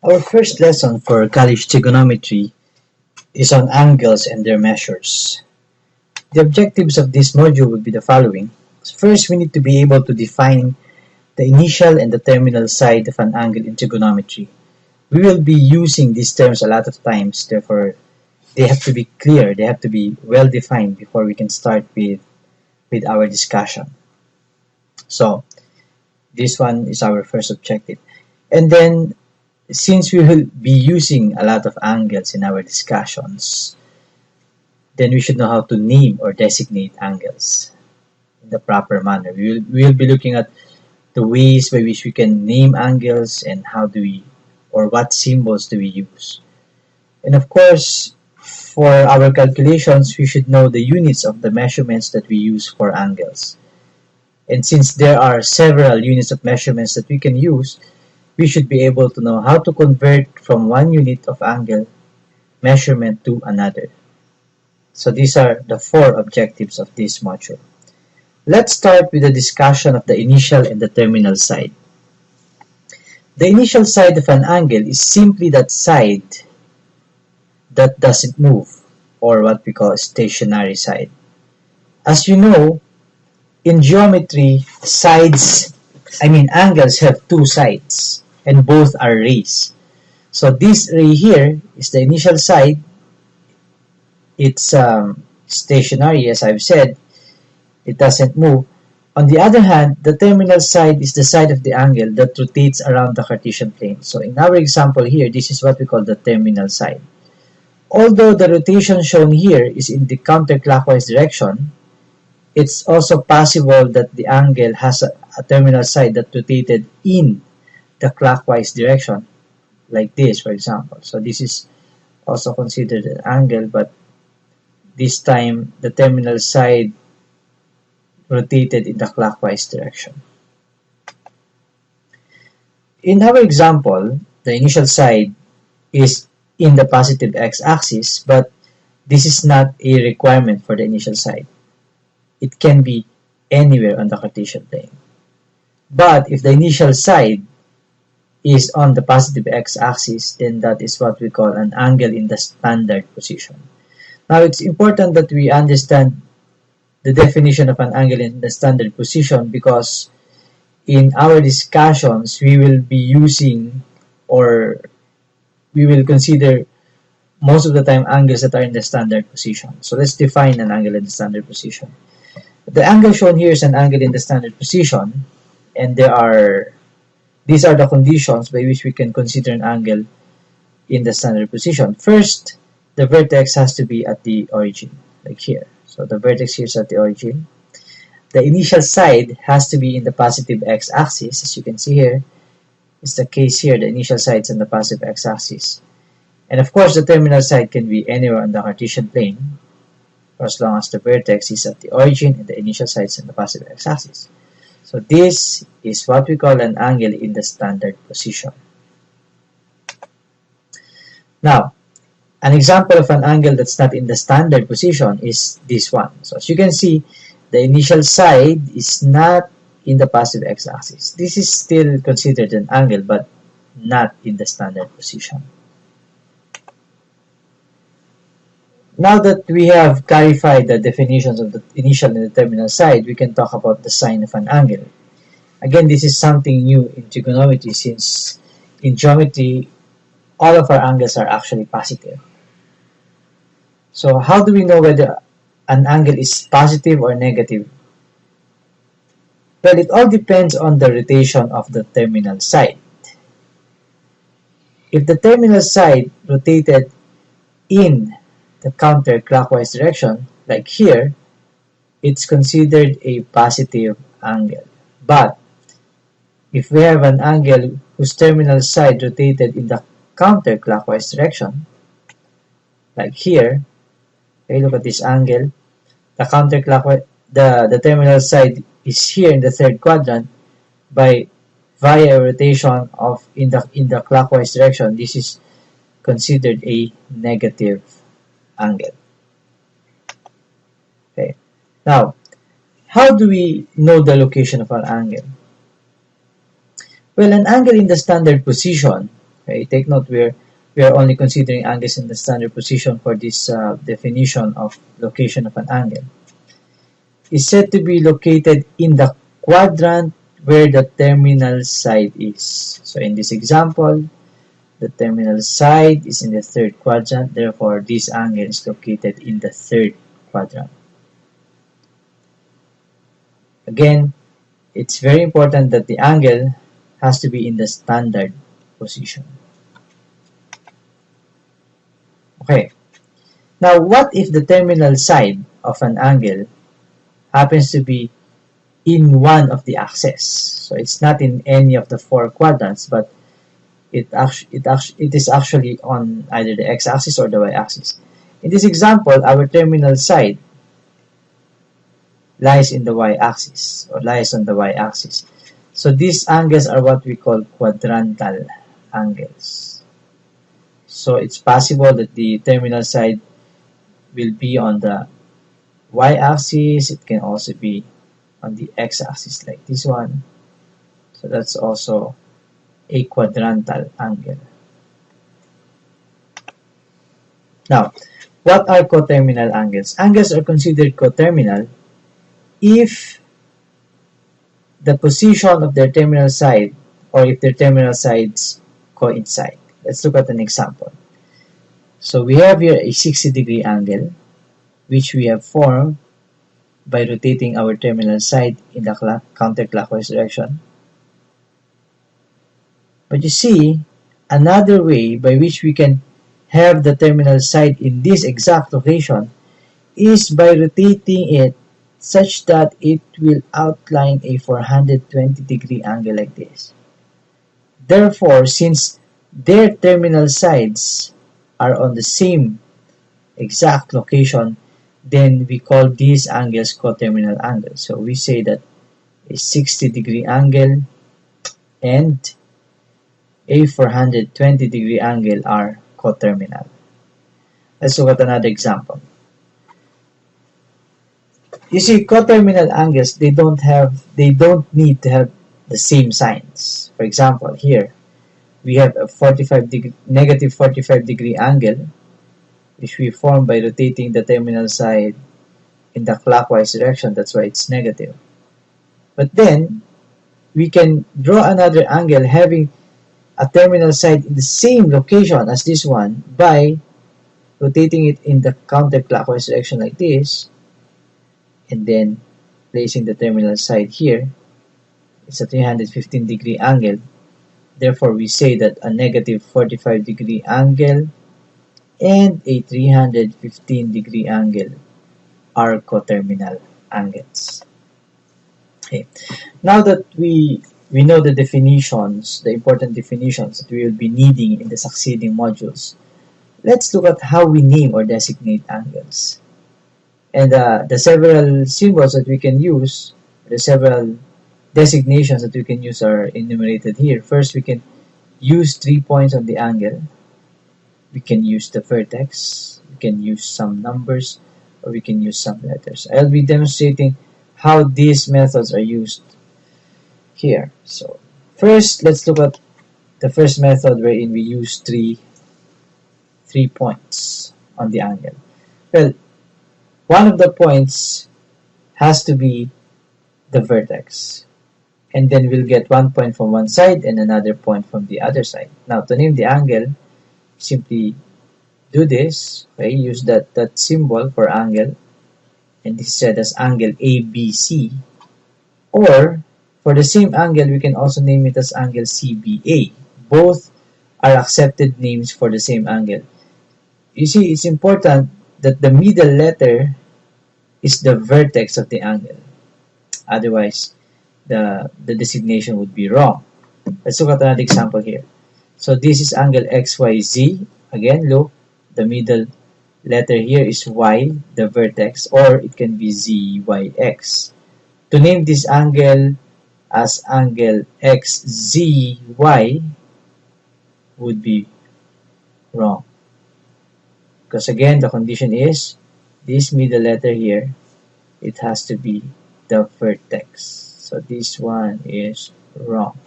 Our first lesson for college trigonometry is on angles and their measures. The objectives of this module will be the following. First, we need to be able to define the initial and the terminal side of an angle in trigonometry. We will be using these terms a lot of times, therefore they have to be clear, they have to be well defined before we can start with our discussion. So, this one is our first objective. And then, since we will be using a lot of angles in our discussions, then we should know how to name or designate angles in the proper manner. We will be looking at the ways by which we can name angles and how do we, or what symbols do we use. And of course, for our calculations, we should know the units of the measurements that we use for angles. And since there are several units of measurements that we can use, we should be able to know how to convert from one unit of angle measurement to another. So these are the four objectives of this module. Let's start with a discussion of the initial and the terminal side. The initial side of an angle is simply that side that doesn't move, or what we call a stationary side. As you know, in geometry, angles have two sides, and both are rays. So this ray here is the initial side. It's stationary, as I've said. It doesn't move. On the other hand, the terminal side is the side of the angle that rotates around the Cartesian plane. So in our example here, this is what we call the terminal side. Although the rotation shown here is in the counterclockwise direction, it's also possible that the angle has a terminal side that rotated in the clockwise direction, like this, for example. So this is also considered an angle, but this time the terminal side rotated in the clockwise direction. In our example, the initial side is in the positive x-axis, but this is not a requirement for the initial side. It can be anywhere on the Cartesian plane. But if the initial side is on the positive x-axis, then that is what we call an angle in the standard position. Now, it's important that we understand the definition of an angle in the standard position, because in our discussions, we will be using, or we will consider most of the time angles that are in the standard position. So let's define an angle in the standard position. The angle shown here is an angle in the standard position, and these are the conditions by which we can consider an angle in the standard position. First, the vertex has to be at the origin, like here. So the vertex here is at the origin. The initial side has to be in the positive x-axis, as you can see here. It's the case here, the initial side is on the positive x-axis. And of course, the terminal side can be anywhere on the Cartesian plane, for as long as the vertex is at the origin and the initial side is on the positive x-axis. So this is what we call an angle in the standard position. Now, an example of an angle that's not in the standard position is this one. So as you can see, the initial side is not in the positive x-axis. This is still considered an angle, but not in the standard position. Now that we have clarified the definitions of the initial and the terminal side, we can talk about the sign of an angle. Again, this is something new in trigonometry, since in geometry, all of our angles are actually positive. So how do we know whether an angle is positive or negative? Well, it all depends on the rotation of the terminal side. If the terminal side rotated in the counterclockwise direction, like here, it's considered a positive angle. But if we have an angle whose terminal side rotated in the counterclockwise direction, like here, okay, look at this angle. The counterclockwise, the terminal side is here in the third quadrant. Via a rotation of in the clockwise direction, this is considered a negative angle. Okay. Now, how do we know the location of an angle? Well, an angle in the standard position Okay, take note we are only considering angles in the standard position for this definition of location of an angle. Is said to be located in the quadrant where the terminal side is. So in this example, the terminal side is in the third quadrant, therefore this angle is located in the third quadrant. Again, it's very important that the angle has to be in the standard position. Okay, now what if the terminal side of an angle happens to be in one of the axes? So it's not in any of the four quadrants, but it is actually on either the x-axis or the y-axis. In this example, our terminal side lies in the y-axis or lies on the y-axis. So these angles are what we call quadrantal angles. So it's possible that the terminal side will be on the y-axis. It can also be on the x-axis like this one. So that's also a quadrantal angle. Now, what are coterminal angles? Angles are considered coterminal if the position of their terminal side or if their terminal sides coincide. Let's look at an example. So we have here a 60-degree angle which we have formed by rotating our terminal side in the counterclockwise direction. But you see, another way by which we can have the terminal side in this exact location is by rotating it such that it will outline a 420-degree angle like this. Therefore, since their terminal sides are on the same exact location, then we call these angles coterminal angles. So we say that a 60-degree angle and a 420-degree angle are coterminal. Let's look at another example. You see, coterminal angles, they don't need to have the same signs. For example, here we have a negative 45-degree angle which we form by rotating the terminal side in the clockwise direction. That's why it's negative. But then we can draw another angle having a terminal side in the same location as this one by rotating it in the counterclockwise direction like this, and then placing the terminal side here. It's a 315-degree angle. Therefore, we say that a negative 45-degree angle and a 315-degree angle are coterminal angles. Okay. Now that we know the definitions, the important definitions that we will be needing in the succeeding modules, let's look at how we name or designate angles. And the several symbols that we can use, the several designations that we can use are enumerated here. First, we can use 3 points on the angle. We can use the vertex. We can use some numbers, or we can use some letters. I'll be demonstrating how these methods are used here. So first, let's look at the first method wherein we use three points on the angle. Well, one of the points has to be the vertex, and then we'll get 1 point from one side and another point from the other side. Now, to name the angle, simply do this. Okay, use that symbol for angle, and this is set as angle ABC. Or for the same angle, we can also name it as angle CBA. Both are accepted names for the same angle. You see, it's important that the middle letter is the vertex of the angle. Otherwise, the designation would be wrong. Let's look at another example here. So this is angle XYZ. Again, look, the middle letter here is Y, the vertex, or it can be ZYX. To name this angle as angle XZY would be wrong. Because again, the condition is this middle letter here, it has to be the vertex. So this one is wrong.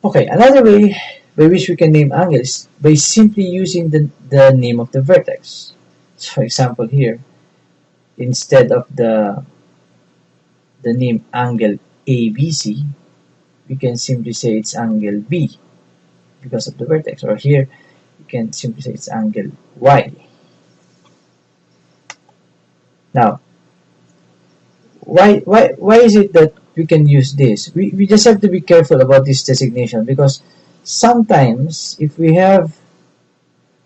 Okay, another way by which we can name angles by simply using the name of the vertex. So for example here, instead of the name angle ABC, we can simply say it's angle B because of the vertex. Or here, you can simply say it's angle Y. Now, why is it that we can use this? We just have to be careful about this designation, because sometimes if we have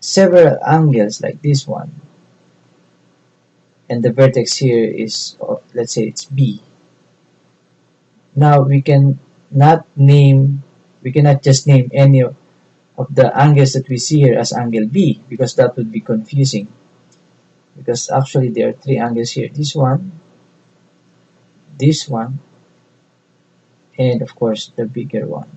several angles like this one, and the vertex here is, let's say it's B, now we cannot just name any of the angles that we see here as angle B, because that would be confusing, because actually there are three angles here, this one, and of course the bigger one.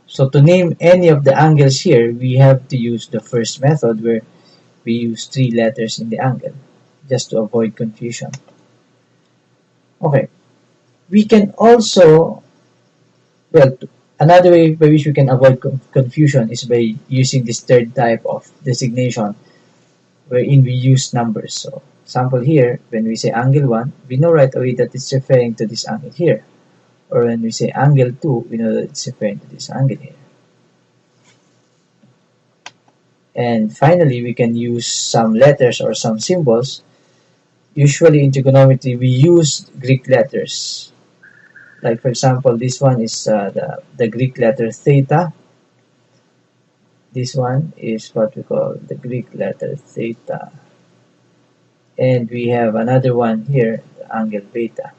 So to name any of the angles here, we have to use the first method, where we use three letters in the angle, just to avoid confusion. Okay, we can also, well, another way by which we can avoid confusion is by using this third type of designation, wherein we use numbers. So, example here, when we say angle 1, we know right away that it's referring to this angle here. Or when we say angle 2, we know that it's referring to this angle here. And finally, we can use some letters or some symbols. Usually in trigonometry, we use Greek letters. Like for example, this one is the Greek letter theta. This one is what we call the Greek letter theta. And we have another one here, the angle beta.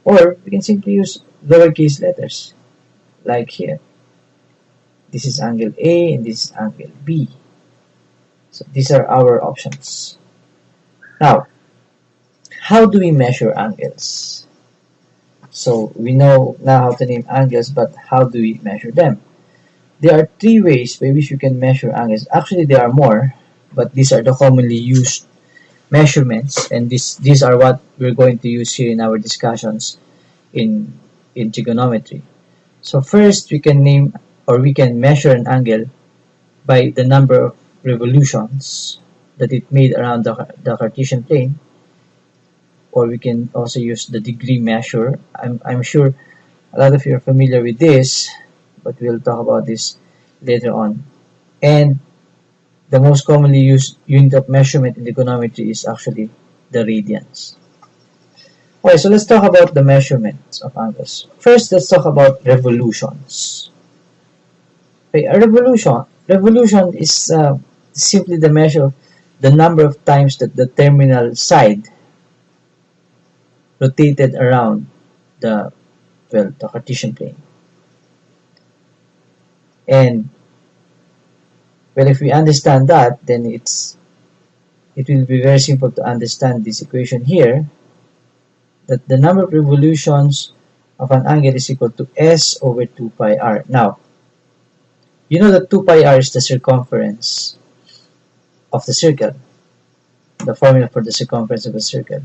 Or we can simply use lowercase letters, like here. This is angle A and this is angle B. So these are our options. Now, how do we measure angles? So we know now how to name angles, but how do we measure them? There are three ways by which you can measure angles. Actually, there are more, but these are the commonly used measurements, and these are what we're going to use here in our discussions in trigonometry. So first, we can name, or we can measure an angle by the number of revolutions that it made around the Cartesian plane, or we can also use the degree measure. I'm sure a lot of you are familiar with this, but we'll talk about this later on. And the most commonly used unit of measurement in trigonometry is actually the radians. Okay, so let's talk about the measurements of angles. First, let's talk about revolutions. Okay, a revolution is simply the measure of the number of times that the terminal side rotated around the Cartesian plane. And well, if we understand that, then it will be very simple to understand this equation here, that the number of revolutions of an angle is equal to S over 2 pi r. Now, you know that 2 pi r is the circumference of the circle, the formula for the circumference of a circle.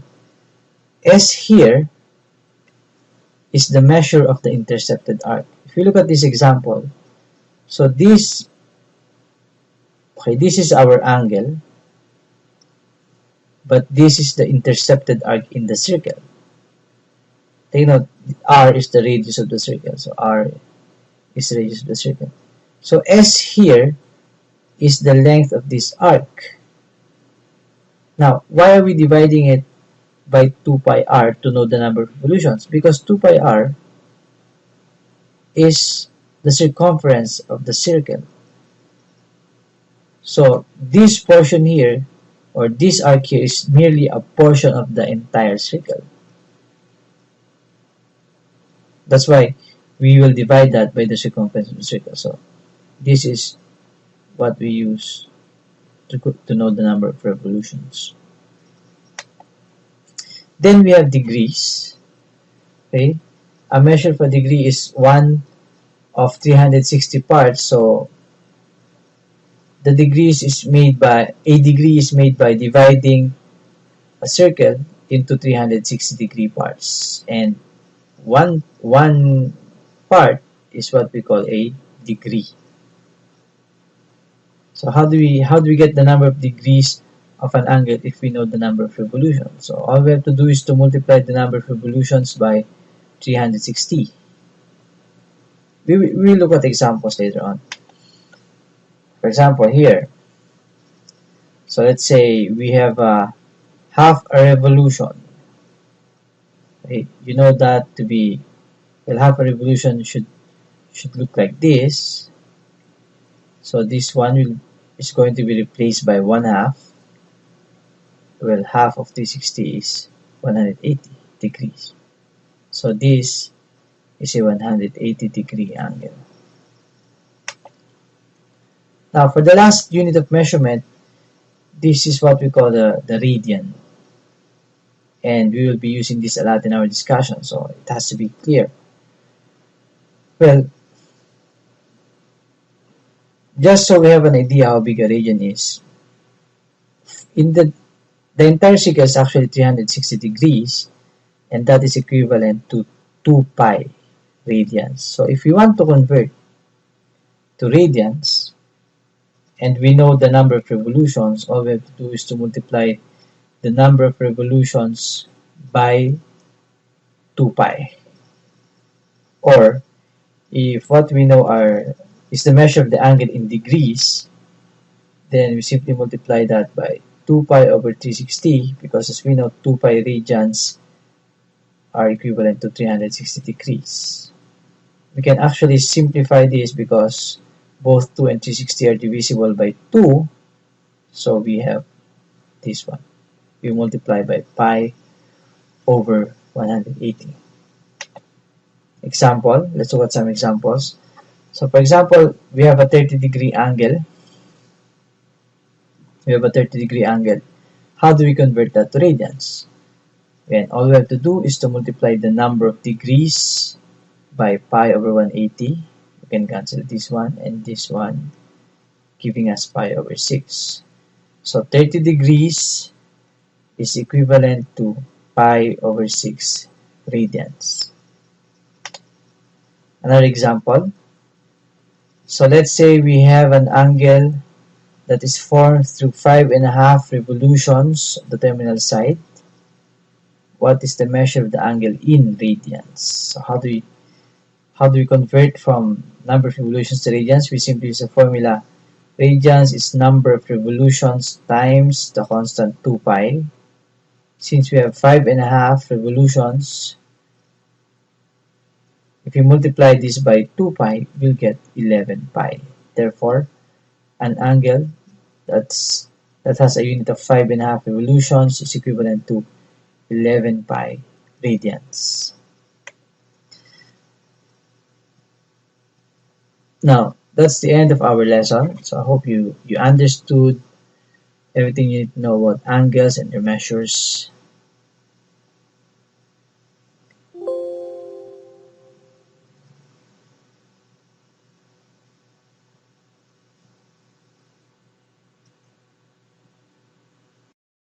S here is the measure of the intercepted arc. If you look at this example, so this is our angle, but this is the intercepted arc in the circle. Take note, r is the radius of the circle, so r is the radius of the circle. So S here is the length of this arc. Now, why are we dividing it by 2 pi r to know the number of revolutions? Because 2 pi r is the circumference of the circle. So this portion here, or this arc here, is merely a portion of the entire circle. That's why we will divide that by the circumference of the circle. So this is what we use to know the number of revolutions. Then we have degrees. Okay, a measure for degree is 1 of 360 parts. So the degrees is made by, a degree is made by dividing a circle into 360 degree parts. And one part is what we call a degree. So how do we get the number of degrees of an angle if we know the number of revolutions? So all we have to do is to multiply the number of revolutions by 360. We will look at examples later on. For example, here, so let's say we have half a revolution. Okay? You know that to be, well, half a revolution should look like this. So this one is going to be replaced by 1/2. Well, half of 360 is 180 degrees. So this is a 180 degree angle. Now for the last unit of measurement, this is what we call the radian. And we will be using this a lot in our discussion, so it has to be clear. Well, just so we have an idea how big a radian is, in the entire circle is actually 360 degrees, and that is equivalent to 2 pi radians. So if we want to convert to radians, and we know the number of revolutions, all we have to do is to multiply the number of revolutions by 2 pi. Or, if what we know is the measure of the angle in degrees, then we simply multiply that by 2 pi over 360, because as we know, 2 pi radians are equivalent to 360 degrees. We can actually simplify this because both 2 and 360 are divisible by 2, so we have this one. We multiply by pi over 180. Example, let's look at some examples. So for example, we have a 30-degree angle. How do we convert that to radians? And all we have to do is to multiply the number of degrees by pi over 180. We can cancel this one and this one, giving us pi over 6. So 30 degrees is equivalent to pi over 6 radians. Another example. So let's say we have an angle that is formed through 5.5 revolutions of the terminal side. What is the measure of the angle in radians? So how do we convert from number of revolutions to radians? We simply use a formula. Radians is number of revolutions times the constant 2 pi. Since we have 5.5 revolutions, if we multiply this by 2 pi, we'll get 11 pi. Therefore, an angle that has a unit of 5.5 revolutions is equivalent to 11 pi radians. Now, that's the end of our lesson. So I hope you understood everything you need to know about angles and their measures.